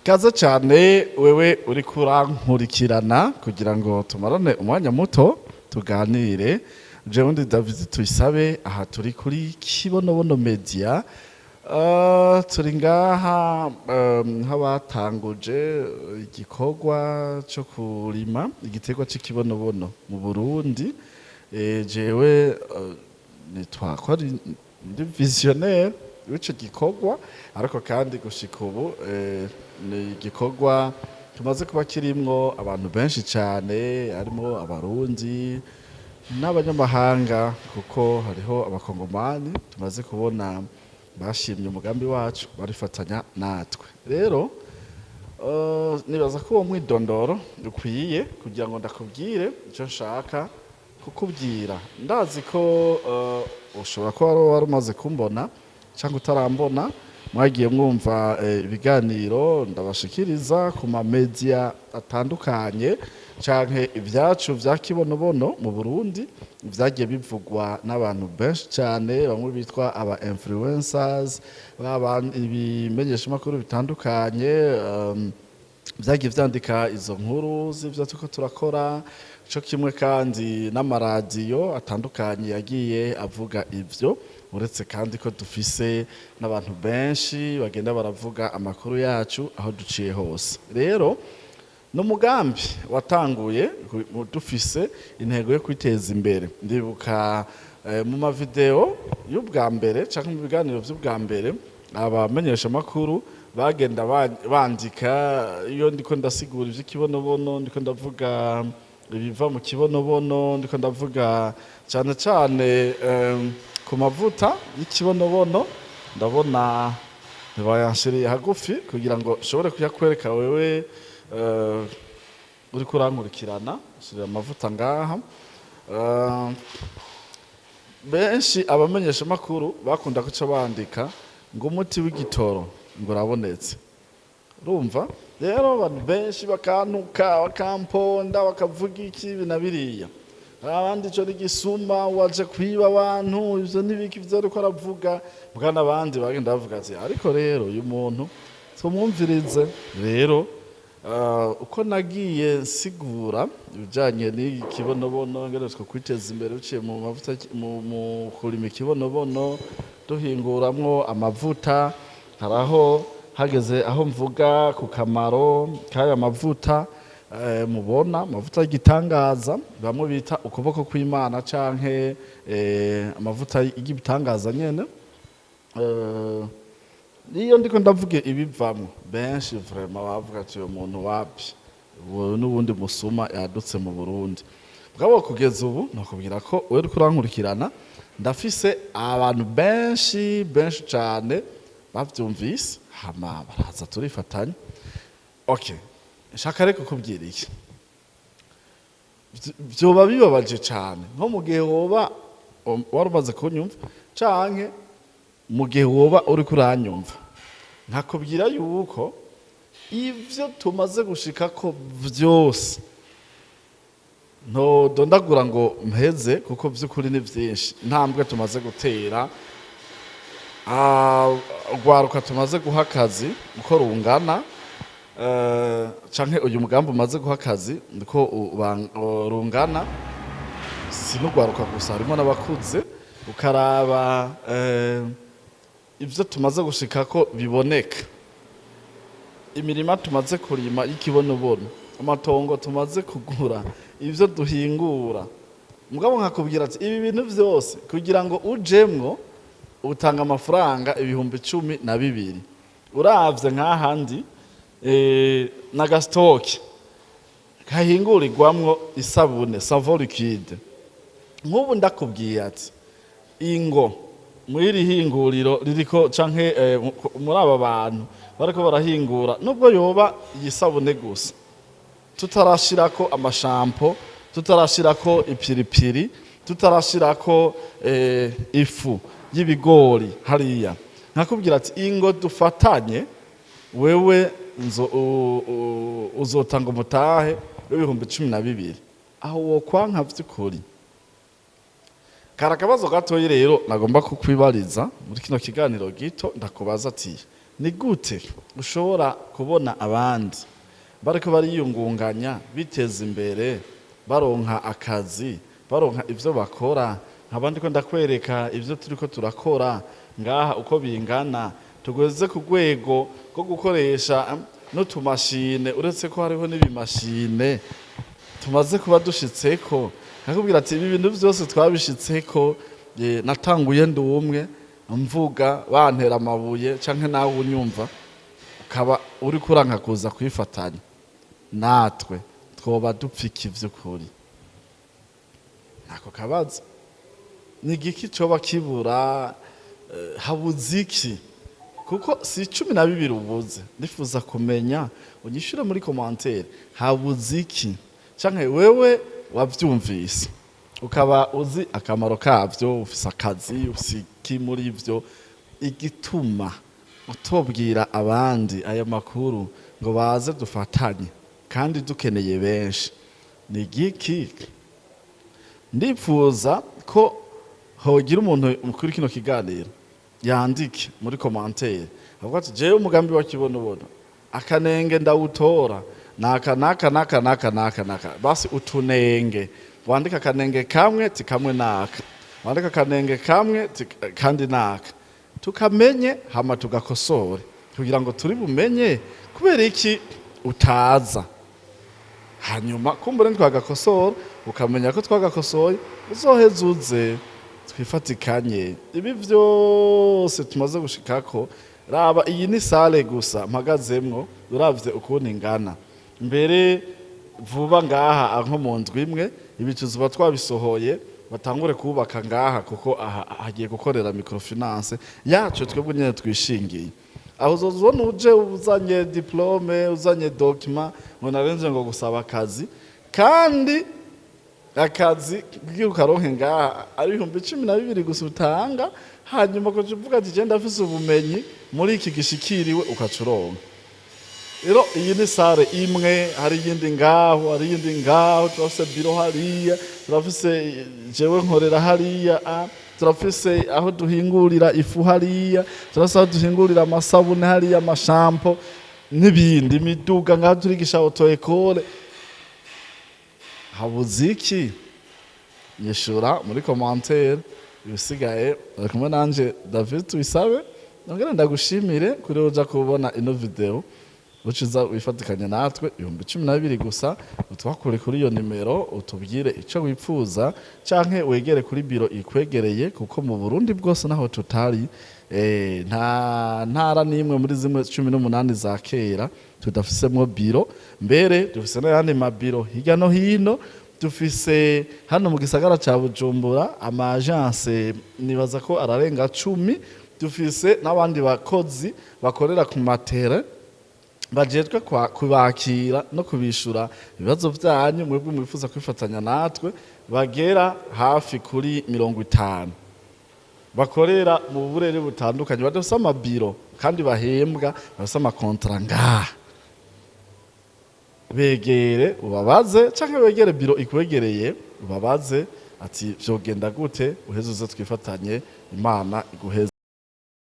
Kaza cyane wewe uri kurankurikirana kugira ngo tumarane umwanya muto tuganire. Jewe ndi David TUYISABE, aha turi kuri Kibonobono Media. Turi ngaha nk'abatanguje igikorwa cyo kurima igiterwa cy'ikibonobono mu Burundi. Jewe nitwa ko ndi Visionnaire w'ico gikorwa, ariko kandi gushika ubu ni igikorwa tumaze kuba kirimwo abantu benshi cyane, harimo abarundi n'abanyamahanga, kuko hariho abakongomani tumaze kubona bashimye umugambi wacu barifatanya natwe. Rero nibaza ko uwo mwidondoro ukwiye kugira ngo ndakubwire icyo nshaka kukubwira. Ndazi ko ushobora kuba wari umaze kumbona cyangwa utarambona, mwagiye mwumva ibiganiro ndabashikiriza ku ma media atandukanye, canke ibyacu vya Kibonobono mu Burundi vyagiye bivugwa n'abantu benshi cyane, bamwe bitwa aba influencers, ibimenyesha makuru bitandukanye vyagiye vyandika izo nkuru z'ivyo tuko turakora, cyo kimwe kandi n'amaradiyo atandukanye yagiye avuga ivyo. Uretse kandi ko dufise n'abantu benshi bagenda baravuga amakuru yacu aho duciye hose. Rero n'umugambi watanguye dufise intego yo kwiteza imbere. Ndibuka mu mavideo y'ubwa mbere cyangwa mu biganiro by'ubwa mbere, abamenyesha makuru bagenda bandika iyo ndiko ndasigura ivy'ikibonobono, ndiko ndavuga ibiva mu kibonobono, ndiko ndavuga cyane cyane ku mavuta y'ikibonobono. Ndabona bayanshiriye hagufi kugira ngo ushobore kuyakwereka wewe uri kurankurikirana. Shirira amavuta ngaha. Benshi abamenyesha makuru bakunda kuca bandika ngo umuti w'igitoro ngo urabonetse. Urumva? Rero abantu benshi bakantuka, bakamponda, bakavuga iki binabiriya. Abandi cyo rigisuma waje kwiba abantu, ivyo nibiki vyo ariko aravuga, mugana abandi bagenda bavuga ati ariko rero uyu muntu tumwumvirize. Rero uko nagiye nsigura ibijanye n'ikibonobono, ngere two kwiteza imbere uciye mu mavuta, mu kurima ikibonobono duhinguramwo amavuta. Haraho hageze aho mvuga ku kamaro k'aya mavuta. Mubona amavuta y'igitangaza, bamwe bita ukuboko kw'Imana canke amavuta y'igitangaza nyene. Niyo ndiko ndavuge ibivamwo, benshi vraiment bavuga ati uyu muntu wapi, n'ubundi musuma yadutse mu Burundi. Bwabo kugeza ubu nakubwira ko wewe uri kurankurikirana, ndafise abantu benshi cyane bavyumvise, hama baraza turifatanya. Okay, shaka reko kubwira iki, vyoba bibabaje cyane nko mu gihe woba wari umaze kunyumva, canke mu gihe woba uri kuranyumva, nkakubwira yuko ivyo tumaze gushika ko vyose ntodondagura ngo mpeze, kuko vy'ukuri ni vyinshi. Ntambwe tumaze gutera, urwaruka tumaze guha akazi uko rungana, canke uyu mugambi umaze guha akazi ndiko rungana, sinugwaruka gusa, harimo n'abakuze. Ukaraba ivyo tumaze gushika ko biboneka, imirima tumaze kurima y'ikibonobono, amatongo tumaze kugura, ivyo duhingura. Mugabo nkakubwira ati ibi bintu vyose kugira ngo ujemwo utanga amafaranga 12,000. Uravye nk'ahandi n'agastoki kahingurirwamwo isabune savon liquide. Nk'ubu ndakubwiye ati ingo muri hinguriro ririko canke muri aba bantu bariko barahingura, nubwo yoba yisabune gusa, tutarashirako amashampo, tutarashirako ipiripiri, tutarashirako ifu y'ibigori hariya, nkakubwira ati ingo dufatanye, wewe uzotanga umutahe w'12,000. Aho wokwanka vy'ukuri. Karakabazo gatoyi rero nagomba kukwibariza muri kino kiganiro gito, ndakubaza ati ni gute ushobora kubona abandi bariko bariyungunganya biteza imbere baronka akazi baronka ivyo bakora nk'abandi ko ndakwereka ivyo turiko turakora ngaha uko bingana tugeze ku rwego rwo gukoresha n'utumashine uretse ko hariho n'ibimashine tumaze kuba dushitseko nakubwira ati ibi bintu vyose twabishitseko natanguye ndi umwe mvuga bantera amabuye canke nawe unyumva ukaba uri kuranka kuza kwifatanya natwe twoba dupfika ivy'ukuri nako kabazo ni igiki coba kibura habuze iki kuko si 12 ubuze ndifuza kumenya unyishure muri commentaire habuze iki canke wewe wavyumvise ukaba uzi akamaro kavyo ufise akazi usiki muri ivyo igituma utobwira abandi aya makuru ngo baze dufatanye kandi dukeneye benshi ni igiki ndifuza ko hogira umuntu mukuri kino kiganiro yandike muri commentaire avuga ati jewe umugambi wa kibonobono akanenge ndawutora naka basi utunenge wandika akanenge kamwe tikamwe naka wandika akanenge kamwe kandi naka tukamenye hama tugakosore kugira ngo turi bumenye kubera iki utaza hanyuma kumbure ntwagakosora ukamenya ko twagakosoye uzoheza uze twifatikanye ibi vyose tumaze gushikako raba iyi ni sale gusa mpagazemwo uravye ukuntu ingana mbere vuba ngaha nko mu ndwi imwe ibicuzo batwabisohoye batangure kubaka ngaha kuko hagiye gukorera microfinance yacu twebwe nyene twishingiye aho uzozona uje uzanye diplome uzanye document ngo narenze ngo gusaba akazi kandi akazi kugira ukaronke ngaha ari 12,000 gusa utanga hanyuma ko uvuga ati je ndafise ubumenyi muri iki gishikiriwe ukacuronka rero iyi ni sare imwe hari yindi ngaho hari yindi ngaho turafise biro hariya turafise jewe nkorera hariya turafise aho duhingurira ifu hariya turafise aho duhingurira amasabune hariya amashampo n'ibindi miduga ngaho turigisha auto école habuze iki yeshura muri commentaire ibisigaye kumwe nanje David TUYISABE nongera ndagushimire kuri uja kubona ino video uciza wifatikanya natwe 12 gusa utwakure kuri iyo nimero utubwire ico wipfuza canke wegere kuri biro ikwegereye kuko mu Burundi bwose naho tutari nta ntara nimwe muri zimwe 18 za kera tudafisemwo biro mbere dufise n'ayandi mabiro hirya no hino dufise hano mu gisagara ca Bujumbura ama agence nibaza ko ararenga 10 dufise n'abandi bakozi bakorera ku matere bajetwe kubakira no kubishura ibibazo byanyu mwebwe mwifuza kwifatanya natwe bagera hafi kuri 50 bakorera mu burere butandukanye badafise amabiro kandi bahembwa bafise amakontra ngaha begere ubabaze canke wegere biro ikwegereye ubabaze ati vyogenda gute uhezuze twifatanye Imana iguheze